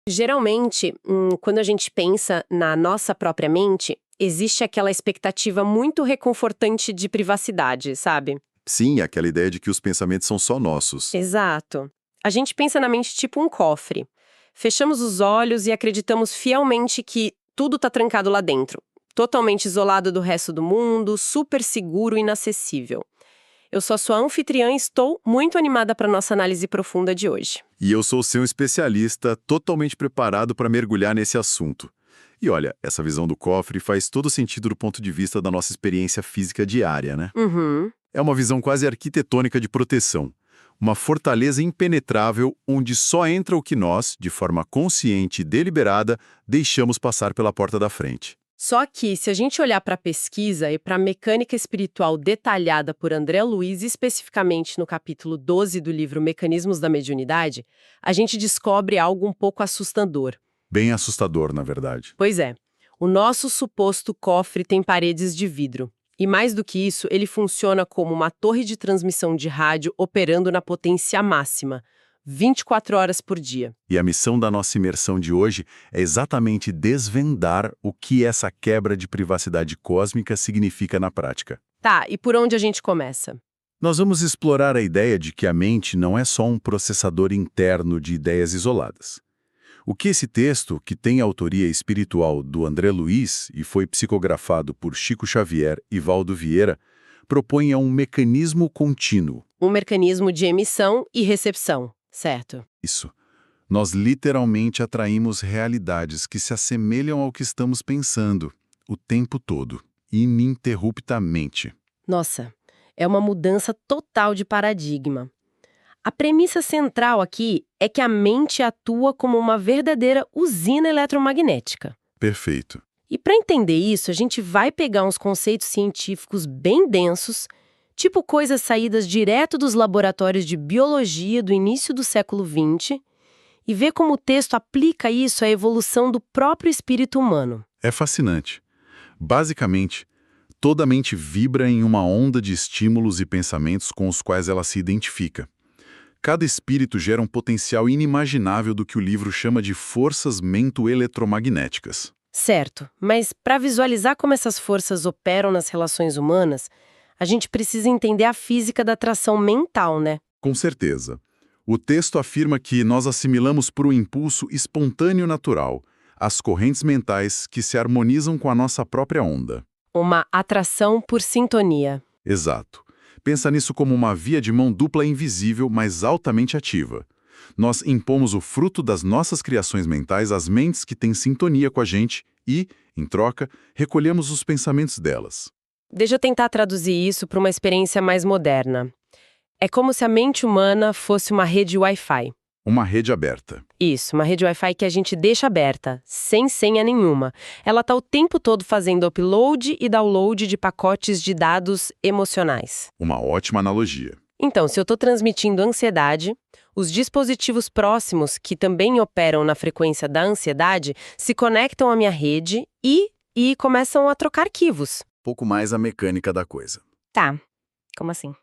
Geralmente, quando a gente pensa na nossa própria mente, existe aquela expectativa muito reconfortante de privacidade, sabe? Sim, aquela ideia de que os pensamentos são só nossos. Exato. A gente pensa na mente tipo um cofre. Fechamos os olhos e acreditamos fielmente que tudo está trancado lá dentro. Totalmente isolado do resto do mundo, super seguro e inacessível. Eu sou a sua anfitriã e estou muito animada para nossa análise profunda de hoje. E eu sou o seu especialista, totalmente preparado para mergulhar nesse assunto. E olha, essa visão do cofre faz todo sentido do ponto de vista da nossa experiência física diária, né? Uhum. É uma visão quase arquitetônica de proteção. Uma fortaleza impenetrável onde só entra o que nós, de forma consciente e deliberada, deixamos passar pela porta da frente. Só que, se a gente olhar para a pesquisa e para a mecânica espiritual detalhada por André Luiz, especificamente no capítulo 12 do livro Mecanismos da Mediunidade, a gente descobre algo um pouco assustador. Bem assustador, na verdade. Pois é, o nosso suposto cofre tem paredes de vidro. E mais do que isso, ele funciona como uma torre de transmissão de rádio operando na potência máxima, 24 horas por dia. E a missão da nossa imersão de hoje é exatamente desvendar o que essa quebra de privacidade cósmica significa na prática. Tá, e por onde a gente começa? Nós vamos explorar a ideia de que a mente não é só um processador interno de ideias isoladas. O que esse texto, que tem a autoria espiritual do André Luiz e foi psicografado por Chico Xavier e Valdo Vieira, propõe é um mecanismo contínuo. Um mecanismo de emissão e recepção, certo? Isso. Nós literalmente atraímos realidades que se assemelham ao que estamos pensando, o tempo todo, ininterruptamente. Nossa, é uma mudança total de paradigma. A premissa central aqui é que a mente atua como uma verdadeira usina eletromagnética. Perfeito. E para entender isso, a gente vai pegar uns conceitos científicos bem densos, tipo coisas saídas direto dos laboratórios de biologia do início do século XX, e ver como o texto aplica isso à evolução do próprio espírito humano. É fascinante. Basicamente, toda mente vibra em uma onda de estímulos e pensamentos com os quais ela se identifica. Cada espírito gera um potencial inimaginável do que o livro chama de forças mento-eletromagnéticas. Certo, mas para visualizar como essas forças operam nas relações humanas, a gente precisa entender a física da atração mental, né? Com certeza. O texto afirma que nós assimilamos por um impulso espontâneo natural as correntes mentais que se harmonizam com a nossa própria onda. Uma atração por sintonia. Exato. Pensa nisso como uma via de mão dupla invisível, mas altamente ativa. Nós impomos o fruto das nossas criações mentais às mentes que têm sintonia com a gente e, em troca, recolhemos os pensamentos delas. Deixa eu tentar traduzir isso para uma experiência mais moderna. É como se a mente humana fosse uma rede Wi-Fi. Uma rede aberta. Isso, uma rede Wi-Fi que a gente deixa aberta, sem senha nenhuma. Ela está o tempo todo fazendo upload e download de pacotes de dados emocionais. Uma ótima analogia. Então, se eu estou transmitindo ansiedade, os dispositivos próximos, que também operam na frequência da ansiedade, se conectam à minha rede e começam a trocar arquivos. Pouco mais a mecânica da coisa. Tá, como assim?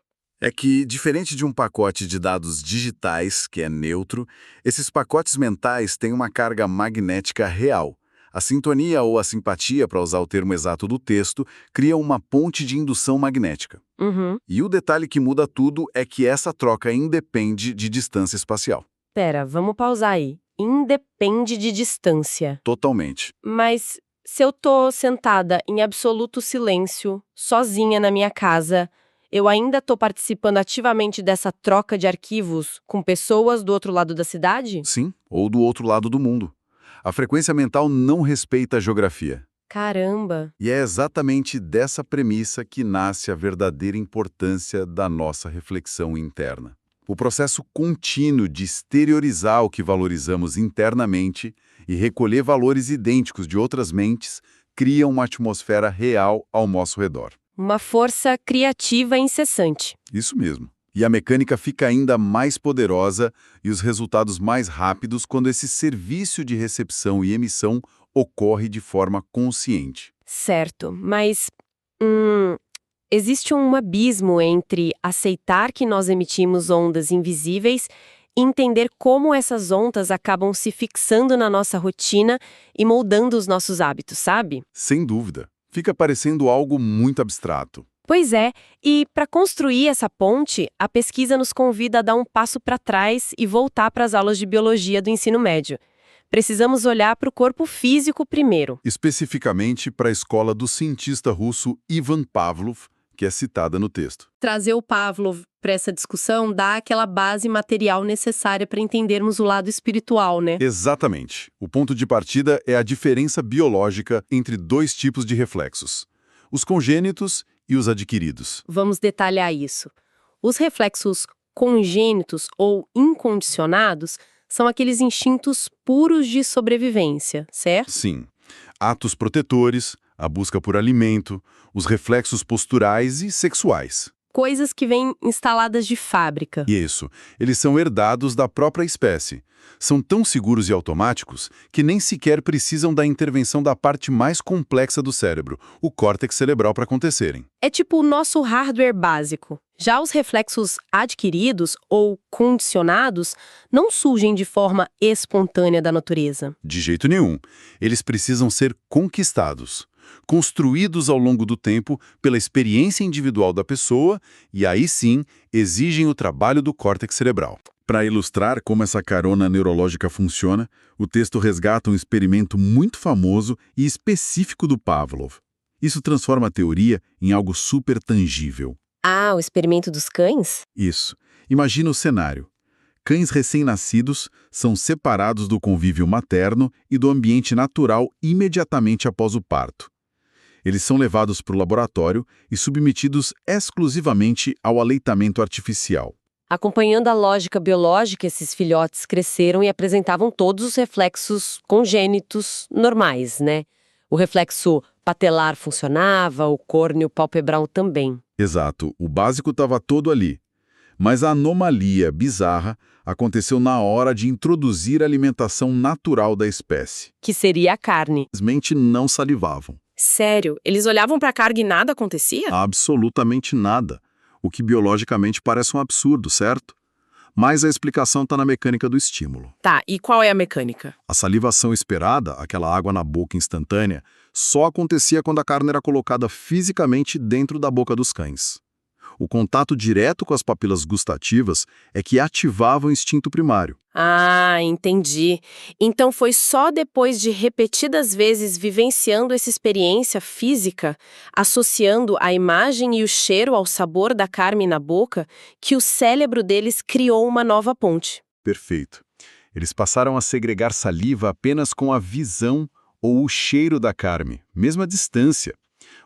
É que, diferente de um pacote de dados digitais, que é neutro, esses pacotes mentais têm uma carga magnética real. A sintonia ou a simpatia, para usar o termo exato do texto, cria uma ponte de indução magnética. Uhum. E o detalhe que muda tudo é que essa troca independe de distância espacial. Pera, vamos pausar aí. Independe de distância. Totalmente. Mas se eu tô sentada em absoluto silêncio, sozinha na minha casa, eu ainda tô participando ativamente dessa troca de arquivos com pessoas do outro lado da cidade? Sim, ou do outro lado do mundo. A frequência mental não respeita a geografia. Caramba! E é exatamente dessa premissa que nasce a verdadeira importância da nossa reflexão interna. O processo contínuo de exteriorizar o que valorizamos internamente e recolher valores idênticos de outras mentes cria uma atmosfera real ao nosso redor. Uma força criativa incessante. Isso mesmo. E a mecânica fica ainda mais poderosa e os resultados mais rápidos quando esse serviço de recepção e emissão ocorre de forma consciente. Certo, mas existe um abismo entre aceitar que nós emitimos ondas invisíveis e entender como essas ondas acabam se fixando na nossa rotina e moldando os nossos hábitos, sabe? Sem dúvida. Fica parecendo algo muito abstrato. Pois é, e para construir essa ponte, a pesquisa nos convida a dar um passo para trás e voltar para as aulas de biologia do ensino médio. Precisamos olhar para o corpo físico primeiro. Especificamente para a escola do cientista russo Ivan Pavlov, que é citada no texto. Trazer o Pavlov para essa discussão dá aquela base material necessária para entendermos o lado espiritual, né? Exatamente. O ponto de partida é a diferença biológica entre dois tipos de reflexos: os congênitos e os adquiridos. Vamos detalhar isso. Os reflexos congênitos ou incondicionados são aqueles instintos puros de sobrevivência, certo? Sim. Atos protetores, a busca por alimento, os reflexos posturais e sexuais. Coisas que vêm instaladas de fábrica. Isso. Eles são herdados da própria espécie. São tão seguros e automáticos que nem sequer precisam da intervenção da parte mais complexa do cérebro, o córtex cerebral, para acontecerem. É tipo o nosso hardware básico. Já os reflexos adquiridos ou condicionados não surgem de forma espontânea da natureza. De jeito nenhum. Eles precisam ser conquistados, construídos ao longo do tempo pela experiência individual da pessoa e aí sim exigem o trabalho do córtex cerebral. Para ilustrar como essa carona neurológica funciona, o texto resgata um experimento muito famoso e específico do Pavlov. Isso transforma a teoria em algo super tangível. Ah, o experimento dos cães? Isso. Imagina o cenário. Cães recém-nascidos são separados do convívio materno e do ambiente natural imediatamente após o parto. Eles são levados para o laboratório e submetidos exclusivamente ao aleitamento artificial. Acompanhando a lógica biológica, esses filhotes cresceram e apresentavam todos os reflexos congênitos normais, né? O reflexo patelar funcionava, o córneo palpebral também. Exato, o básico estava todo ali. Mas a anomalia bizarra aconteceu na hora de introduzir a alimentação natural da espécie. Que seria a carne. Simplesmente não salivavam. Sério? Eles olhavam para a carne e nada acontecia? Absolutamente nada. O que biologicamente parece um absurdo, certo? Mas a explicação está na mecânica do estímulo. Tá, e qual é a mecânica? A salivação esperada, aquela água na boca instantânea, só acontecia quando a carne era colocada fisicamente dentro da boca dos cães. O contato direto com as papilas gustativas é que ativava o instinto primário. Ah, entendi. Então foi só depois de repetidas vezes vivenciando essa experiência física, associando a imagem e o cheiro ao sabor da carne na boca, que o cérebro deles criou uma nova ponte. Perfeito. Eles passaram a segregar saliva apenas com a visão ou o cheiro da carne, mesmo à distância.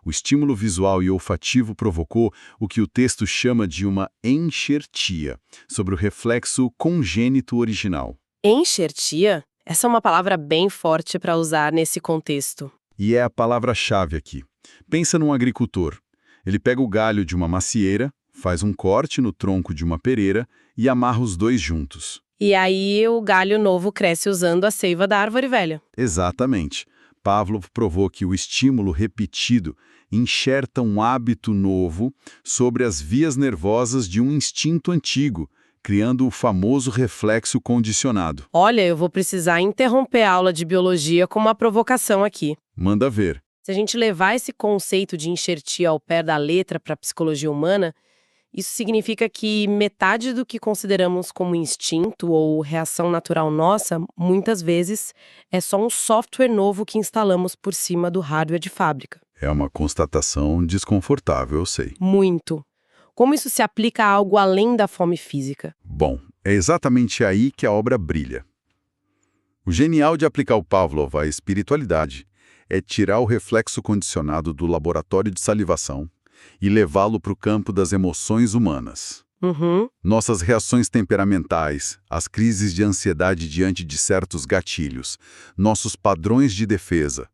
O estímulo visual e olfativo provocou o que o texto chama de uma enxertia, sobre o reflexo congênito original. Enxertia? Essa é uma palavra bem forte para usar nesse contexto. E é a palavra-chave aqui. Pensa num agricultor. Ele pega o galho de uma macieira, faz um corte no tronco de uma pereira e amarra os dois juntos. E aí o galho novo cresce usando a seiva da árvore velha. Exatamente. Pavlov provou que o estímulo repetido enxerta um hábito novo sobre as vias nervosas de um instinto antigo, criando o famoso reflexo condicionado. Olha, eu vou precisar interromper a aula de biologia com uma provocação aqui. Manda ver. Se a gente levar esse conceito de enxertia ao pé da letra para a psicologia humana, isso significa que metade do que consideramos como instinto ou reação natural nossa, muitas vezes, é só um software novo que instalamos por cima do hardware de fábrica. É uma constatação desconfortável, eu sei. Muito. Como isso se aplica a algo além da fome física? Bom, é exatamente aí que a obra brilha. O genial de aplicar o Pavlov à espiritualidade é tirar o reflexo condicionado do laboratório de salivação e levá-lo para o campo das emoções humanas. Nossas reações temperamentais, as crises de ansiedade diante de certos gatilhos, nossos padrões de defesa.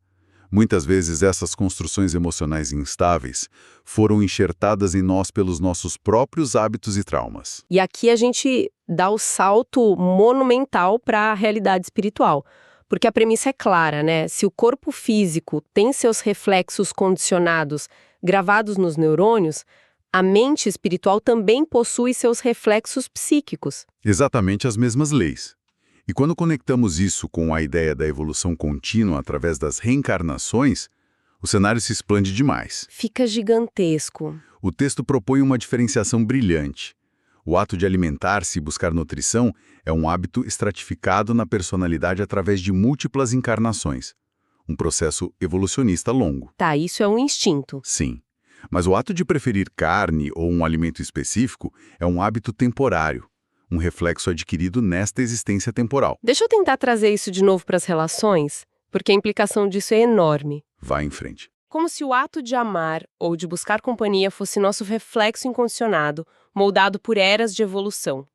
Muitas vezes essas construções emocionais instáveis foram enxertadas em nós pelos nossos próprios hábitos e traumas. E aqui a gente dá o salto monumental para a realidade espiritual. Porque a premissa é clara, né? Se o corpo físico tem seus reflexos condicionados gravados nos neurônios, A mente espiritual também possui seus reflexos psíquicos. Exatamente as mesmas leis. E quando conectamos isso com a ideia da evolução contínua através das reencarnações, o cenário se expande demais. Fica gigantesco. O texto propõe uma diferenciação brilhante. O ato de alimentar-se e buscar nutrição é um hábito estratificado na personalidade através de múltiplas encarnações. Um processo evolucionista longo. Tá, isso é um instinto. Sim. Mas o ato de preferir carne ou um alimento específico é um hábito temporário, um reflexo adquirido nesta existência temporal. Deixa eu tentar trazer isso de novo para as relações, porque a implicação disso é enorme. Vá em frente. Como se o ato de amar ou de buscar companhia fosse nosso reflexo incondicionado, moldado por eras de evolução.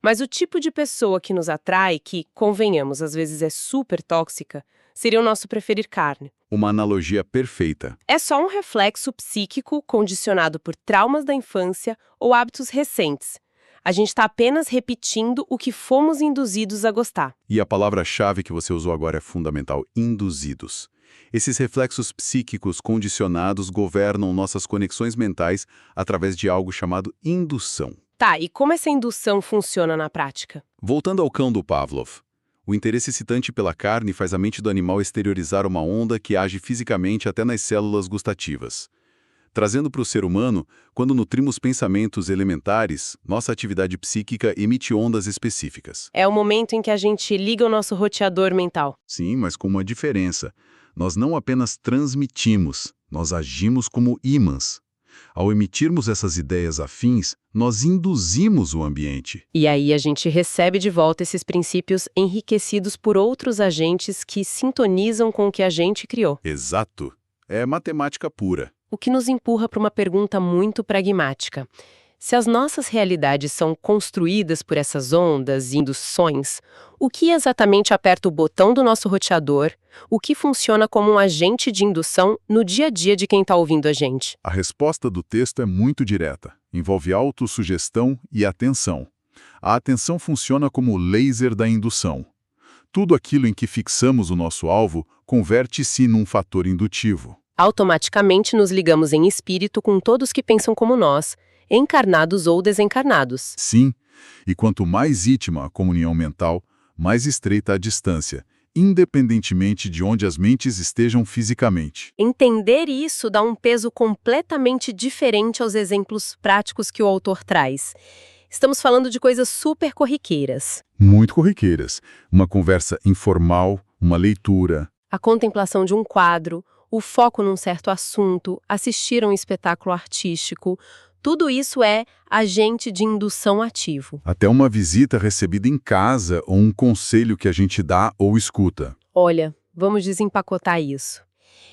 Mas o tipo de pessoa que nos atrai, que, convenhamos, às vezes é super tóxica, seria o nosso preferir carne. Uma analogia perfeita. É só um reflexo psíquico condicionado por traumas da infância ou hábitos recentes. A gente está apenas repetindo o que fomos induzidos a gostar. E a palavra-chave que você usou agora é fundamental: induzidos. Esses reflexos psíquicos condicionados governam nossas conexões mentais através de algo chamado indução. Tá, e como essa indução funciona na prática? Voltando ao cão do Pavlov. O interesse excitante pela carne faz a mente do animal exteriorizar uma onda que age fisicamente até nas células gustativas. Trazendo para o ser humano, quando nutrimos pensamentos elementares, nossa atividade psíquica emite ondas específicas. É o momento em que a gente liga o nosso roteador mental. Sim, mas com uma diferença. Nós não apenas transmitimos, nós agimos como ímãs. Ao emitirmos essas ideias afins, nós induzimos o ambiente. E aí a gente recebe de volta esses princípios enriquecidos por outros agentes que sintonizam com o que a gente criou. Exato. É matemática pura. O que nos empurra para uma pergunta muito pragmática. Se as nossas realidades são construídas por essas ondas e induções, o que exatamente aperta o botão do nosso roteador, o que funciona como um agente de indução no dia a dia de quem está ouvindo a gente? A resposta do texto é muito direta. Envolve autossugestão e atenção. A atenção funciona como o laser da indução. Tudo aquilo em que fixamos o nosso alvo converte-se num fator indutivo. Automaticamente nos ligamos em espírito com todos que pensam como nós, encarnados ou desencarnados. Sim, e quanto mais íntima a comunhão mental, mais estreita a distância, independentemente de onde as mentes estejam fisicamente. Entender isso dá um peso completamente diferente aos exemplos práticos que o autor traz. Estamos falando de coisas super corriqueiras. Muito corriqueiras. Uma conversa informal, uma leitura. A contemplação de um quadro, o foco num certo assunto, assistir a um espetáculo artístico. Tudo isso é agente de indução ativo. Até uma visita recebida em casa ou um conselho que a gente dá ou escuta. Olha, vamos desempacotar isso.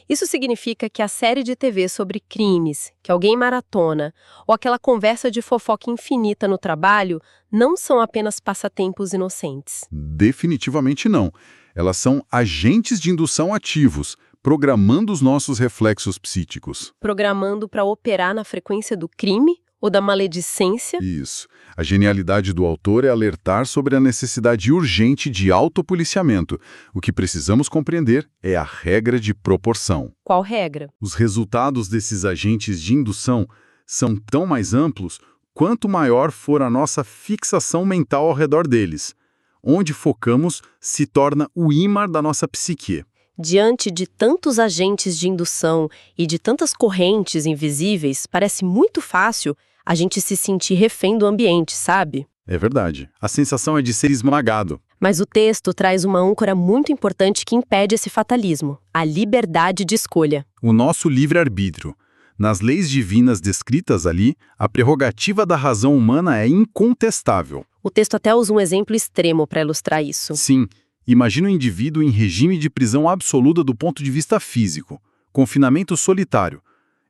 Isso significa que a série de TV sobre crimes, que alguém maratona, ou aquela conversa de fofoca infinita no trabalho, não são apenas passatempos inocentes. Definitivamente não. Elas são agentes de indução ativos, programando os nossos reflexos psíquicos. Programando para operar na frequência do crime ou da maledicência? Isso. A genialidade do autor é alertar sobre a necessidade urgente de autopoliciamento. O que precisamos compreender é a regra de proporção. Qual regra? Os resultados desses agentes de indução são tão mais amplos quanto maior for a nossa fixação mental ao redor deles. Onde focamos se torna o ímã da nossa psique. Diante de tantos agentes de indução e de tantas correntes invisíveis, parece muito fácil a gente se sentir refém do ambiente, sabe? É verdade. A sensação é de ser esmagado. Mas o texto traz uma âncora muito importante que impede esse fatalismo: a liberdade de escolha. O nosso livre-arbítrio. Nas leis divinas descritas ali, a prerrogativa da razão humana é incontestável. O texto até usa um exemplo extremo para ilustrar isso. Sim. Imagina um indivíduo em regime de prisão absoluta do ponto de vista físico, confinamento solitário.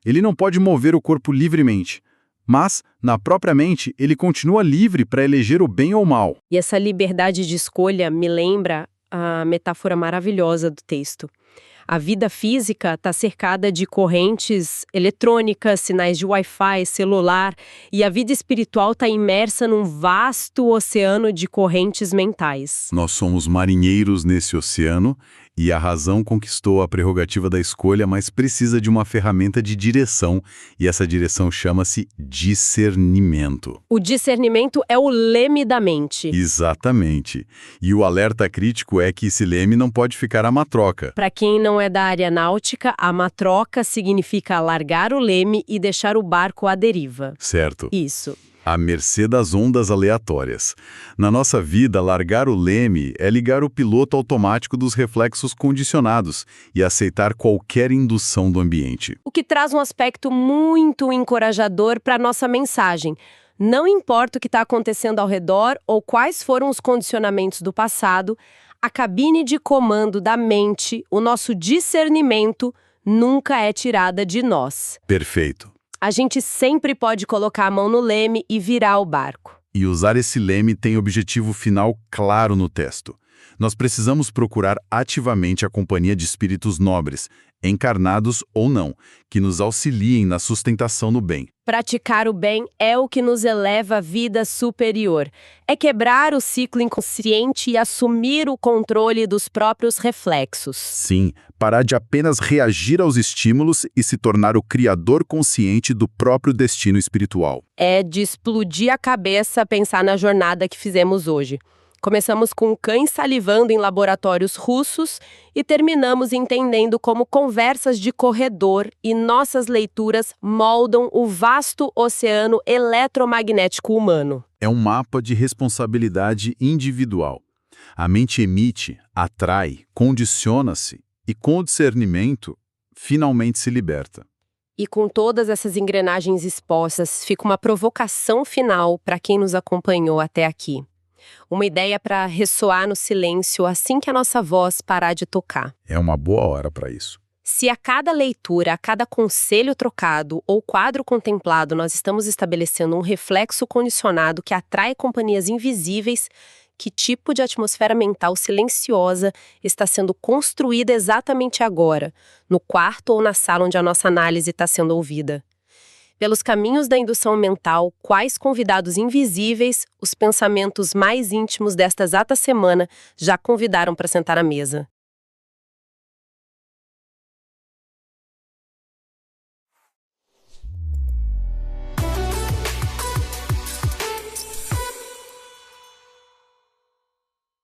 Ele não pode mover o corpo livremente, mas, na própria mente, ele continua livre para eleger o bem ou o mal. E essa liberdade de escolha me lembra a metáfora maravilhosa do texto. A vida física está cercada de correntes eletrônicas, sinais de Wi-Fi, celular, e a vida espiritual está imersa num vasto oceano de correntes mentais. Nós somos marinheiros nesse oceano E a razão conquistou a prerrogativa da escolha, mas precisa de uma ferramenta de direção, e essa direção chama-se discernimento. O discernimento é o leme da mente. Exatamente. E o alerta crítico é que esse leme não pode ficar à matroca. Para quem não é da área náutica, a matroca significa largar o leme e deixar o barco à deriva. Certo. Isso. À mercê das ondas aleatórias. Na nossa vida, largar o leme é ligar o piloto automático dos reflexos condicionados e aceitar qualquer indução do ambiente. O que traz um aspecto muito encorajador para a nossa mensagem. Não importa o que está acontecendo ao redor ou quais foram os condicionamentos do passado, a cabine de comando da mente, o nosso discernimento, nunca é tirada de nós. Perfeito. A gente sempre pode colocar a mão no leme e virar o barco. E usar esse leme tem objetivo final claro no texto. Nós precisamos procurar ativamente a companhia de espíritos nobres, encarnados ou não, que nos auxiliem na sustentação do bem. Praticar o bem é o que nos eleva à vida superior. É quebrar o ciclo inconsciente e assumir o controle dos próprios reflexos. Sim, parar de apenas reagir aos estímulos e se tornar o criador consciente do próprio destino espiritual. É de explodir a cabeça pensar na jornada que fizemos hoje. Começamos com cães salivando em laboratórios russos e terminamos entendendo como conversas de corredor e nossas leituras moldam o vasto oceano eletromagnético humano. É um mapa de responsabilidade individual. A mente emite, atrai, condiciona-se e, com o discernimento, finalmente se liberta. E com todas essas engrenagens expostas, fica uma provocação final para quem nos acompanhou até aqui. Uma ideia para ressoar no silêncio assim que a nossa voz parar de tocar. É uma boa hora para isso. Se a cada leitura, a cada conselho trocado ou quadro contemplado nós estamos estabelecendo um reflexo condicionado que atrai companhias invisíveis, que tipo de atmosfera mental silenciosa está sendo construída exatamente agora, no quarto ou na sala onde a nossa análise está sendo ouvida? Pelos caminhos da indução mental, quais convidados invisíveis os pensamentos mais íntimos desta exata semana já convidaram para sentar à mesa?